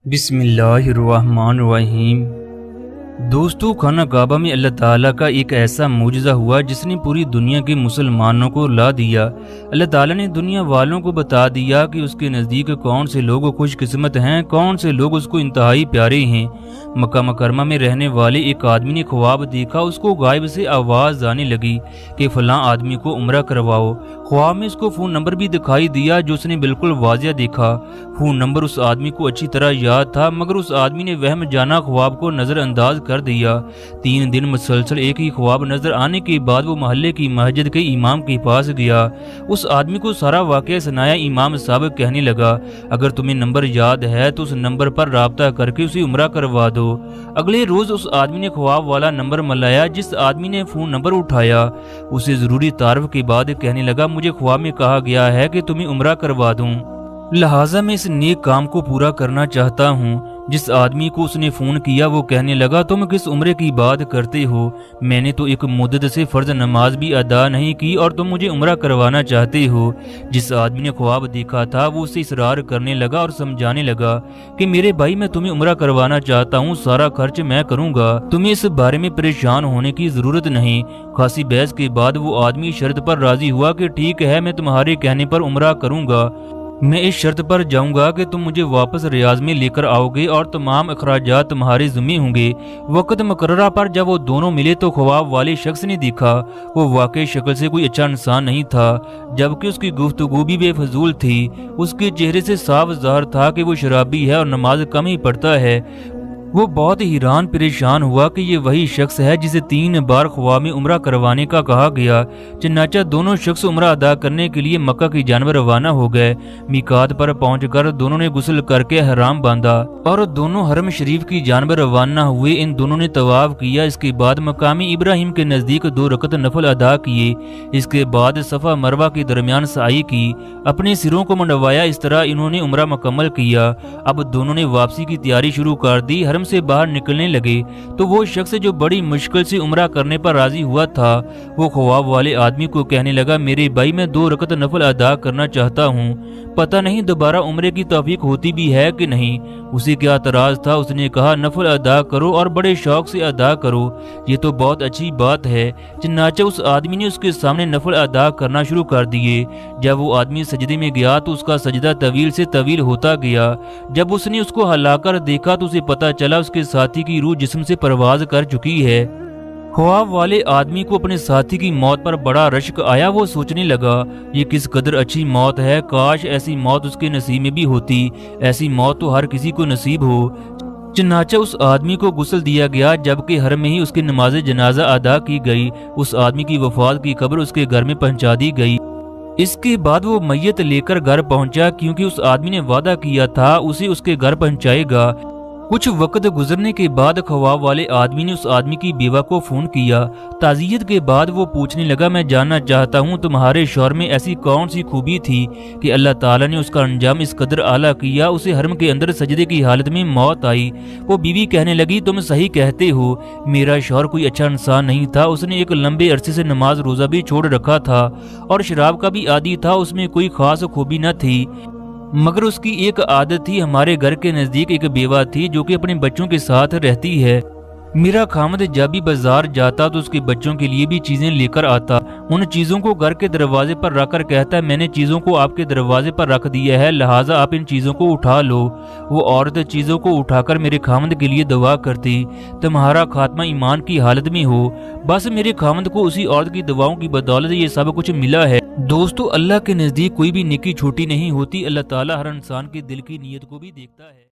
बिस्मिल्लाहिर्रहमानिर्रहीम। दोस्तों, खाना काबा में अल्लाह ताला का एक ऐसा मुजज़ा हुआ जिसने पूरी दुनिया के मुसलमानों को ला दिया। अल्लाह ताला ने दुनिया वालों को बता दिया कि उसके नज़दीक कौन से लोग खुशकिस्मत हैं, कौन से लोग उसको इंतहाई प्यारे हैं। मक्का मुकरमा में रहने वाले एक आदमी ने ख्वाब देखा। उसको गायब से आवाज़ आने लगी कि फ़लाँ आदमी को उम्रा करवाओ। ख्वाब में उसको फ़ोन नंबर भी दिखाई दिया जो उसने बिल्कुल वाज़िया देखा। फ़ोन नंबर उस आदमी को अच्छी तरह याद था, मगर उस आदमी ने वहम जाना ख्वाब को नज़रअंदाज कर दिया। 3 दिन मुसलसल एक ही ख्वाब नजर आने के बाद वो मोहल्ले की मस्जिद के इमाम के पास गया। उस आदमी को सारा वाक़या सुनाया। इमाम साहब कहने लगा, अगर तुम्हें नंबर याद है तो उस नंबर पर राब्ता करके उसे उम्रा करवा दो। अगले रोज उस आदमी ने ख्वाब वाला नंबर मिलाया। जिस आदमी ने फ़ोन नंबर उठाया उसे ज़रूरी तारफ के बाद कहने लगा, मुझे ख्वाब में कहा गया है कि तुम्हें उम्रा करवा दूं, लिहाजा मैं इस नेक काम को पूरा करना चाहता हूँ। जिस आदमी को उसने फ़ोन किया वो कहने लगा, तुम किस उम्रे की बात करते हो? मैंने तो एक मुद्दत से फ़र्ज नमाज भी अदा नहीं की और तुम मुझे उम्रा करवाना चाहते हो। जिस आदमी ने ख्वाब देखा था वो उसे इसरार करने लगा और समझाने लगा कि मेरे भाई, मैं तुम्हें उम्रा करवाना चाहता हूँ, सारा खर्च मैं करूँगा, तुम्हें इस बारे में परेशान होने की ज़रूरत नहीं। खासी बहस के बाद वो आदमी शर्त पर राज़ी हुआ कि ठीक है, मैं तुम्हारे कहने पर उम्रा करूँगा। मैं इस शर्त पर जाऊंगा कि तुम मुझे वापस रियाज में लेकर आओगे और तमाम अखराजात तुम्हारे ज़िम्मे होंगे। वक्त मुकर्ररा पर जब वो दोनों मिले तो ख्वाब वाले शख्स ने देखा वो वाकई शक्ल से कोई अच्छा इंसान नहीं था, जबकि उसकी गुफ्तगू भी बेफजूल थी। उसके चेहरे से साफ ज़ाहिर था कि वो शराबी है और नमाज कम ही पढ़ता है। वो बहुत हैरान परेशान हुआ कि ये वही शख्स है जिसे 3 बार ख्वाब में उम्रा करवाने का कहा गया। चन्नाचा दोनों शख्स उम्रा अदा करने के लिए मक्का की जानब रवाना हो गए। मीकात पर पहुंचकर दोनों ने गुस्ल करके हराम बांधा और दोनों हरम शरीफ की जानब रवाना हुए। इन दोनों ने तवाफ किया। इसके बाद मकामी इब्राहिम के नज़दीक 2 रकत नफल अदा किए। इसके बाद सफ़ा मरवा के दरमियान साई की, अपने सिरों को मंडवाया। इस तरह इन्होंने उम्रा मुकम्मल किया। अब दोनों ने वापसी की तैयारी शुरू कर दी। हरम से बाहर निकलने लगे तो वो शख्स जो बड़ी मुश्किल से उम्रा करने पर राजी हुआ था वो ख्वाब वाले आदमी को कहने लगा, मेरे भाई, मैं 2 रकत नफल अदा करना चाहता हूँ, पता नहीं दोबारा उम्रे की तौफीक होती भी है कि नहीं। उसे क्या एतराज था? उसने कहा, नफल अदा करो और बड़े शौक से अदा करो, ये तो बहुत अच्छी बात है। चन्नाचे उस आदमी ने उसके सामने नफल अदा करना शुरू कर दिए। जब वो आदमी सजदे में गया तो उसका सजदा तवील से तवील होता गया। जब उसने उसको हिलाकर देखा तो उसे पता चला उसके साथी की रूह जिस्म से परवाज कर चुकी है। ख्वाब वाले आदमी को अपने साथी की मौत पर बड़ा रश्क आया। वो सोचने लगा, ये किस कदर अच्छी मौत है, काश ऐसी मौत उसके नसीब में भी होती। ऐसी मौत तो हर किसी को नसीब हो। चन्नाचा उस आदमी को गुस्ल दिया गया, जबकि हर में ही उसकी नमाज जनाजा अदा की गई। उस आदमी की वफात की खबर उसके घर में पहुंचा दी गई। इसके बाद वो मैयत लेकर घर पहुंचा, क्योंकि उस आदमी ने वादा किया था उसे उसके घर पहुंचाएगा। कुछ वक्त गुजरने के बाद ख्वाब वाले आदमी ने उस आदमी की बेवा को फोन किया। ताज़ियत के बाद वो पूछने लगा, मैं जानना चाहता हूँ तुम्हारे शौहर में ऐसी कौन सी खूबी थी कि अल्लाह ताला ने उसका अंजाम इस कदर आला किया, उसे हरम के अंदर सजदे की हालत में मौत आई। वो बीवी कहने लगी, तुम सही कहते हो, मेरा शौहर कोई अच्छा इंसान नहीं था। उसने एक लंबे अरसे से नमाज रोज़ा भी छोड़ रखा था और शराब का भी आदी था। उसमें कोई खास खूबी न थी, मगर उसकी एक आदत थी। हमारे घर के नज़दीक एक बेवा थी जो कि अपने बच्चों के साथ रहती है। मेरा खामद जब भी बाजार जाता तो उसके बच्चों के लिए भी चीज़ें लेकर आता। उन चीज़ों को घर के दरवाजे पर रखकर कहता है, मैंने चीज़ों को आपके दरवाजे पर रख दिया है, लिहाजा आप इन चीज़ों को उठा लो। वो औरत चीज़ों को उठाकर मेरे खामद के लिए दुआ करती, तुम्हारा खात्मा ईमान की हालत में हो। बस मेरे खामद को उसी औरत की दुआओं की बदौलत ये सब कुछ मिला है। दोस्तों, अल्लाह के नज़दीक कोई भी नेकी छोटी नहीं होती। अल्लाह ताला हर इंसान के दिल की नीयत को भी देखता है।